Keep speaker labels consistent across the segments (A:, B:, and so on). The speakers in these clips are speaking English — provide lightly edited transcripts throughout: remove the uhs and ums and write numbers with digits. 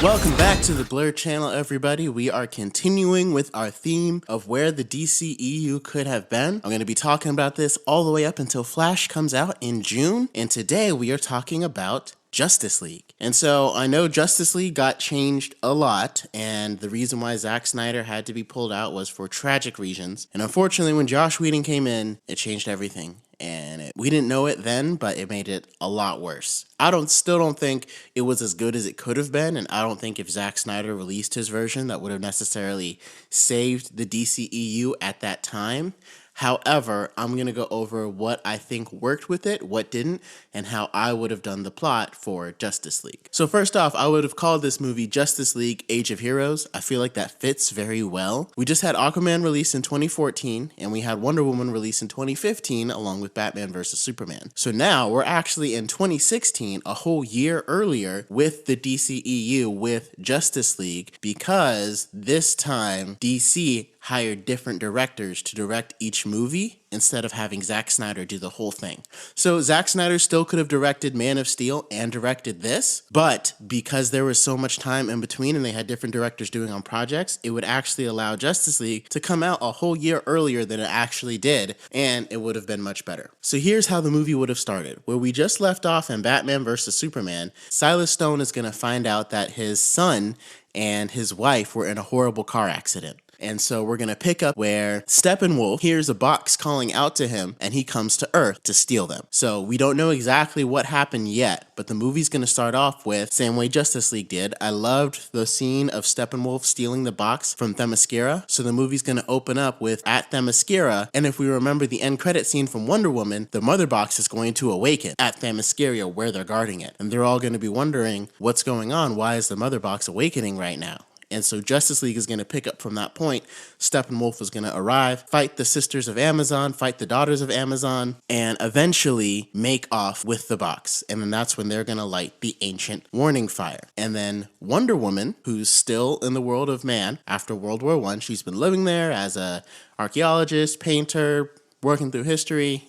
A: Welcome back to the Blur channel, everybody. We are continuing with our theme of where the DCEU could have been. I'm going to be talking about this all the way up until Flash comes out in June, and today we are talking about Justice League. And so I know Justice League got changed a lot, and the reason why Zack Snyder had to be pulled out was for tragic reasons. And unfortunately, when Joss Whedon came in, it changed everything. And we didn't know it then, but it made it a lot worse. I still don't think it was as good as it could have been, and I don't think if Zack Snyder released his version that would have necessarily saved the DCEU at that time. However, I'm going to go over what I think worked with it, what didn't, and how I would have done the plot for Justice League. So first off, I would have called this movie Justice League Age of Heroes. I feel like that fits very well. We just had Aquaman released in 2014, and we had Wonder Woman released in 2015, along with Batman vs. Superman. So now we're actually in 2016, a whole year earlier, with the DCEU, with Justice League, because this time DC hired different directors to direct each movie instead of having Zack Snyder do the whole thing. So Zack Snyder still could have directed Man of Steel and directed this, but because there was so much time in between and they had different directors doing on projects, it would actually allow Justice League to come out a whole year earlier than it actually did, and it would have been much better. So here's how the movie would have started. Where we just left off in Batman vs. Superman, Silas Stone is going to find out that his son and his wife were in a horrible car accident. And so we're going to pick up where Steppenwolf hears a box calling out to him, and he comes to Earth to steal them. So we don't know exactly what happened yet, but the movie's going to start off with same way Justice League did. I loved the scene of Steppenwolf stealing the box from Themyscira. So the movie's going to open up with at Themyscira, and if we remember the end credit scene from Wonder Woman, the mother box is going to awaken at Themyscira where they're guarding it. And they're all going to be wondering what's going on. Why is the mother box awakening right now? And so Justice League is going to pick up from that point. Steppenwolf is going to arrive, fight the Sisters of Amazon, fight the Daughters of Amazon, and eventually make off with the box. And then that's when they're going to light the ancient warning fire. And then Wonder Woman, who's still in the world of man after World War I, she's been living there as a archaeologist, painter, working through history,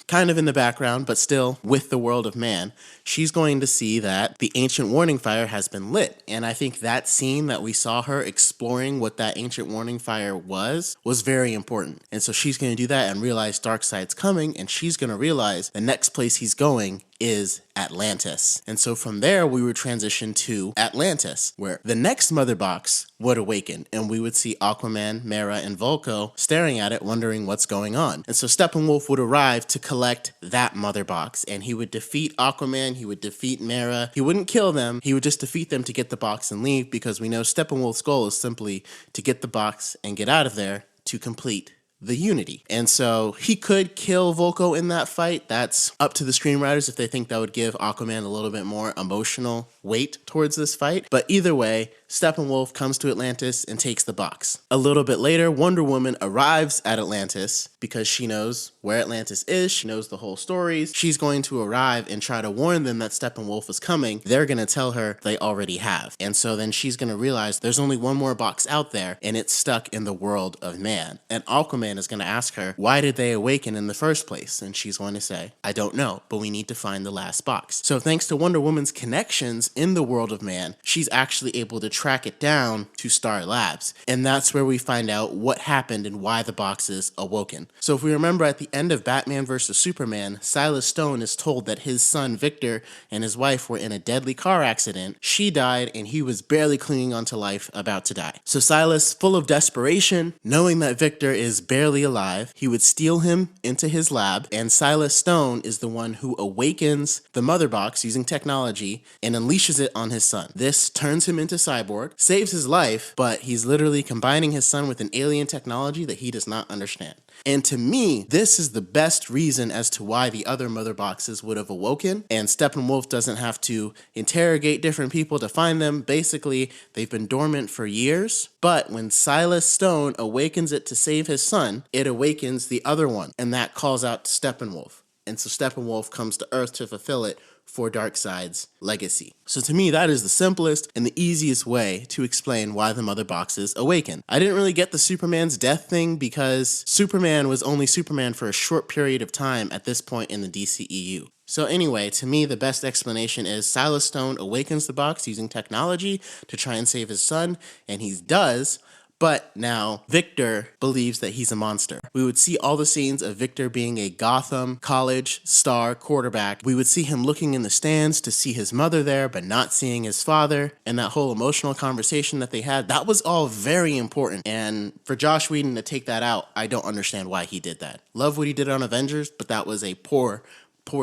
A: kind of in the background, but still with the world of man. She's going to see that the ancient warning fire has been lit. And I think that scene that we saw her exploring what that ancient warning fire was very important. And so she's going to do that and realize Darkseid's coming, and she's going to realize the next place he's going is Atlantis. And so from there, we would transition to Atlantis, where the next mother box would awaken, and we would see Aquaman, Mera, and Vulko staring at it, wondering what's going on. And so Steppenwolf would arrive to collect that mother box, and he would defeat Aquaman, he would defeat Mera. He wouldn't kill them, he would just defeat them to get the box and leave, because we know Steppenwolf's goal is simply to get the box and get out of there to complete the unity. And so he could kill Vulko in that fight. That's up to the screenwriters if they think that would give Aquaman a little bit more emotional weight towards this fight. But either way, Steppenwolf comes to Atlantis and takes the box. A little bit later, Wonder Woman arrives at Atlantis because she knows where Atlantis is. She knows the whole stories. She's going to arrive and try to warn them that Steppenwolf is coming. They're going to tell her they already have. And so then she's going to realize there's only one more box out there, and it's stuck in the world of man. And Aquaman is going to ask her, why did they awaken in the first place? And she's going to say, I don't know, but we need to find the last box. So thanks to Wonder Woman's connections in the world of man, she's actually able to track it down to Star Labs. And that's where we find out what happened and why the box is awoken. So if we remember at the end of Batman vs. Superman, Silas Stone is told that his son Victor and his wife were in a deadly car accident. She died and he was barely clinging onto life, about to die. So Silas, full of desperation, knowing that Victor is barely alive, he would steal him into his lab, and Silas Stone is the one who awakens the mother box using technology and unleashes it on his son. This turns him into Cyborg, saves his life, but he's literally combining his son with an alien technology that he does not understand. And to me, this is the best reason as to why the other mother boxes would have awoken, and Steppenwolf doesn't have to interrogate different people to find them. Basically, they've been dormant for years, but when Silas Stone awakens it to save his son, it awakens the other one, and that calls out to Steppenwolf. And so Steppenwolf comes to Earth to fulfill it for Darkseid's legacy. So to me, that is the simplest and the easiest way to explain why the mother boxes awaken. I didn't really get the Superman's death thing because Superman was only Superman for a short period of time at this point in the DCEU. So anyway, to me, the best explanation is Silas Stone awakens the box using technology to try and save his son, and he does. But now Victor believes that he's a monster. We would see all the scenes of Victor being a Gotham College star quarterback. We would see him looking in the stands to see his mother there, but not seeing his father. And that whole emotional conversation that they had, that was all very important. And for Joss Whedon to take that out, I don't understand why he did that. Love what he did on Avengers, but that was a poor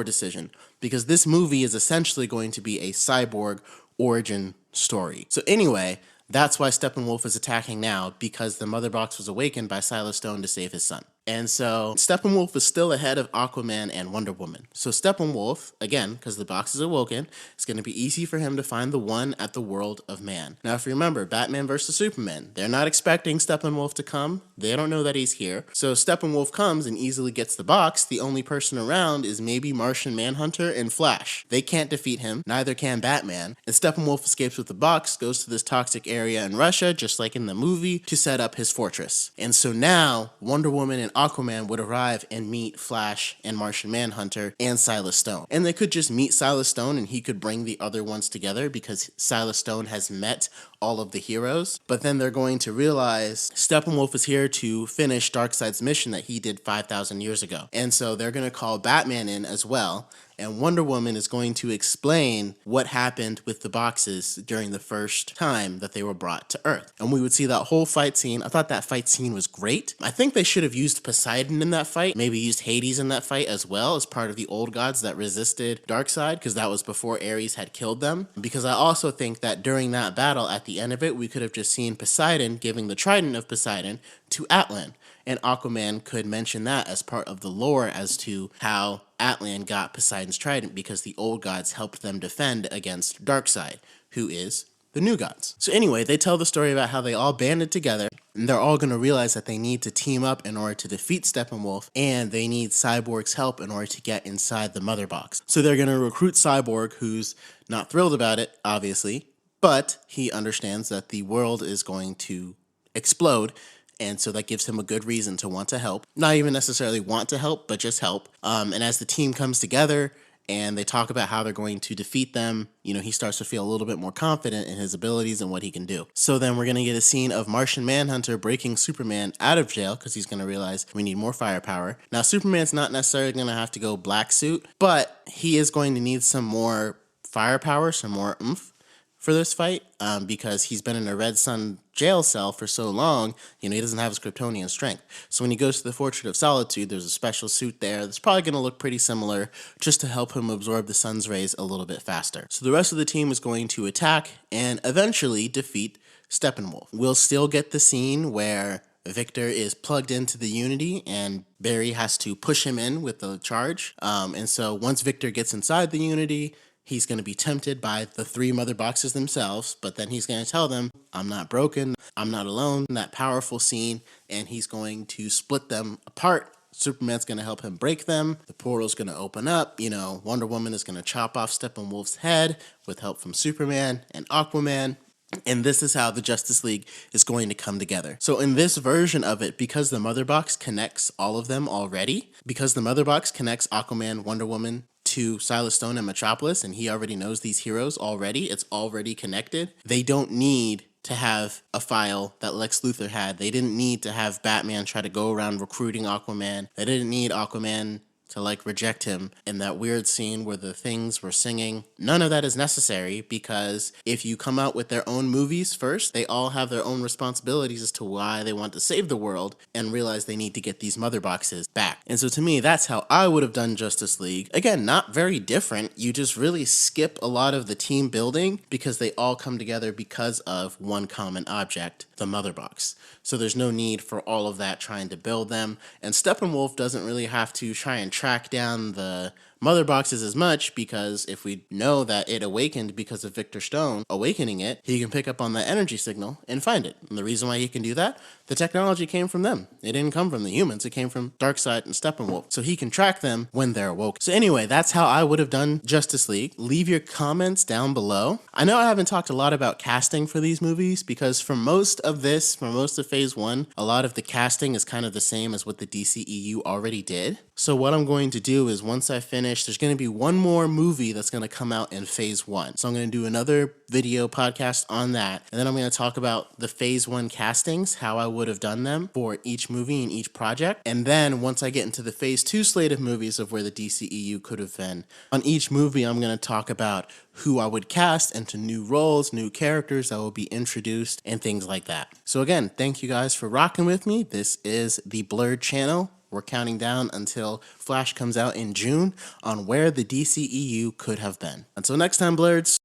A: decision. Because this movie is essentially going to be a cyborg origin story. So anyway, that's why Steppenwolf is attacking now, because the mother box was awakened by Silas Stone to save his son. And so Steppenwolf is still ahead of Aquaman and Wonder Woman. So Steppenwolf, again, because the box is awoken, it's going to be easy for him to find the one at the world of man. Now, if you remember, Batman versus Superman, they're not expecting Steppenwolf to come. They don't know that he's here. So Steppenwolf comes and easily gets the box. The only person around is maybe Martian Manhunter and Flash. They can't defeat him. Neither can Batman. And Steppenwolf escapes with the box, goes to this toxic area in Russia, just like in the movie, to set up his fortress. And so now Wonder Woman and Aquaman would arrive and meet Flash and Martian Manhunter and Silas Stone. And they could just meet Silas Stone and he could bring the other ones together because Silas Stone has met all of the heroes. But then they're going to realize Steppenwolf is here to finish Darkseid's mission that he did 5,000 years ago. And so they're going to call Batman in as well. And Wonder Woman is going to explain what happened with the boxes during the first time that they were brought to Earth. And we would see that whole fight scene. I thought that fight scene was great. I think they should have used Poseidon in that fight, maybe used Hades in that fight as well as part of the old gods that resisted Darkseid, because that was before Ares had killed them. Because I also think that during that battle, at the end of it, we could have just seen Poseidon giving the trident of Poseidon to Atlan. And Aquaman could mention that as part of the lore as to how Atlan got Poseidon's trident, because the old gods helped them defend against Darkseid, who is the new gods. So anyway, they tell the story about how they all banded together, and they're all going to realize that they need to team up in order to defeat Steppenwolf, and they need Cyborg's help in order to get inside the mother box. So they're going to recruit Cyborg, who's not thrilled about it, obviously, but he understands that the world is going to explode. And so that gives him a good reason to want to help. Not even necessarily want to help, but just help. And as the team comes together and they talk about how they're going to defeat them, he starts to feel a little bit more confident in his abilities and what he can do. So then we're going to get a scene of Martian Manhunter breaking Superman out of jail because he's going to realize we need more firepower. Now, Superman's not necessarily going to have to go black suit, but he is going to need some more firepower, some more oomph for this fight, because he's been in a Red Sun jail cell for so long, he doesn't have his Kryptonian strength. So when he goes to the Fortress of Solitude, there's a special suit there that's probably going to look pretty similar, just to help him absorb the sun's rays a little bit faster. So the rest of the team is going to attack and eventually defeat Steppenwolf. We'll still get the scene where Victor is plugged into the Unity and Barry has to push him in with the charge. And so once Victor gets inside the Unity, he's going to be tempted by the three mother boxes themselves, but then he's going to tell them, I'm not broken, I'm not alone, that powerful scene, and he's going to split them apart. Superman's going to help him break them. The portal's going to open up. Wonder Woman is going to chop off Steppenwolf's head with help from Superman and Aquaman. And this is how the Justice League is going to come together. So in this version of it, because the mother box connects all of them already, because the mother box connects Aquaman, Wonder Woman, to Silas Stone and Metropolis, and he already knows these heroes already, it's already connected, they don't need to have a file that Lex Luthor had. They didn't need to have Batman try to go around recruiting Aquaman. They didn't need Aquaman to reject him in that weird scene where the things were singing. None of that is necessary, because if you come out with their own movies first, they all have their own responsibilities as to why they want to save the world and realize they need to get these mother boxes back. And so to me, that's how I would have done Justice League. Again, not very different. You just really skip a lot of the team building because they all come together because of one common object, the mother box. So there's no need for all of that trying to build them. And Steppenwolf doesn't really have to try and track down the Mother boxes as much because if we know that it awakened because of Victor Stone awakening it, he can pick up on that energy signal and find it. And the reason why he can do that, the technology came from them. It didn't come from the humans. It came from Darkseid and Steppenwolf. So he can track them when they're awoke. So anyway, that's how I would have done Justice League. Leave your comments down below. I know I haven't talked a lot about casting for these movies because for most of phase one, a lot of the casting is kind of the same as what the DCEU already did. So what I'm going to do is once I finish, there's going to be one more movie that's going to come out in phase one. So I'm going to do another video podcast on that. And then I'm going to talk about the phase one castings, how I would have done them for each movie and each project. And then once I get into the phase two slate of movies of where the DCEU could have been, on each movie, I'm going to talk about who I would cast into new roles, new characters that will be introduced, and things like that. So again, thank you guys for rocking with me. This is the Blurred Channel. We're counting down until Flash comes out in June on where the DCEU could have been. Until next time, Blurreds.